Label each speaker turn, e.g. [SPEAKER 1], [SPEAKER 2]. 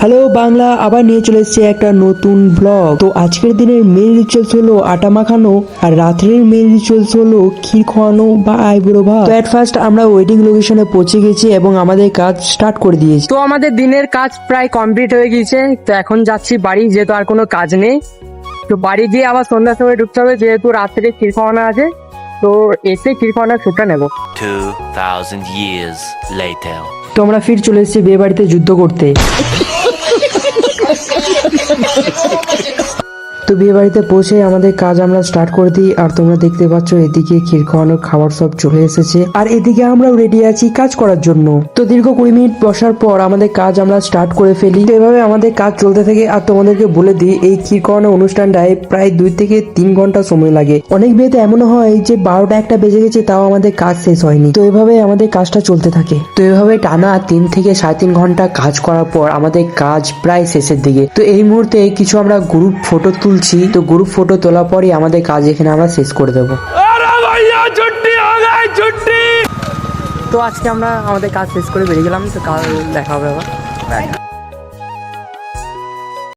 [SPEAKER 1] Hello Bangla, আবার নিয়ে চলে এসেছে একটা নতুন ব্লগ। তো আজকের দিনের মেন রিচুয়ালস হলো আটা মাখানো, আর রাত্রের মেন রিচুয়ালস হলো ক্ষীর খাওয়ানো বা আইবুড়ো ভাত। তো এট ফার্স্ট আমরা ওয়েডিং লোকেশনে পৌঁছে গেছি এবং আমাদের কাজ স্টার্ট করে দিয়েছি।
[SPEAKER 2] তো আমাদের দিনের কাজ প্রায় কমপ্লিট হয়ে গিয়েছে। তো এখন যাচ্ছি বাড়ি, যেহেতু আর কোনো কাজ নেই। তো বাড়ি গিয়ে আবার সন্ধ্যার সময় ঢুকতে হবে, যেহেতু রাত্রে ক্ষীর খাওয়ানো আছে। তো এসে ক্ষীর খাওয়ানোর শ্যুটটা নেবো।
[SPEAKER 3] 2000 years later.
[SPEAKER 1] তো আমরা ফির চলে এসেছি বিয়ে বাড়িতে যুদ্ধ করতে। তো বিয়ে বাড়িতে পৌঁছে আমাদের কাজ আমরা স্টার্ট করে দিই। আর তোমরা দেখতে পাচ্ছ এদিকে ক্ষীর খাওয়ানোর খাবার সব চলে এসেছে, আর এদিকে আমরাও রেডি আছি কাজ করার জন্য। তো দীর্ঘ 20 মিনিট বসার পর আমাদের কাজ আমরা স্টার্ট করে ফেলি। তো এভাবে আমাদের কাজ চলতে থাকে। আর তোমাদেরকে বলে দিই, এই ক্ষীর খাওয়ানোর অনুষ্ঠানটায় প্রায় 2 থেকে 3 ঘন্টা সময় লাগে। অনেক বিয়েতে এমন হয় যে 12টা 1টা বেজে গেছে, তাও আমাদের কাজ শেষ হয়নি। তো এভাবে আমাদের কাজটা চলতে থাকে। তো এভাবে টানা 3 থেকে 3.5 ঘন্টা কাজ করার পর আমাদের কাজ প্রায় শেষের দিকে। তো এই মুহূর্তে কিছু আমরা গ্রুপ ফটো তুলছি। তো গ্রুপ ফটো তোলার পরই আমাদের কাজ এখানে আমরা শেষ করে দেবো।
[SPEAKER 2] তো আজকে আমরা আমাদের কাজ শেষ করে বেরিয়ে গেলাম। তো কাল দেখা হবে আবার।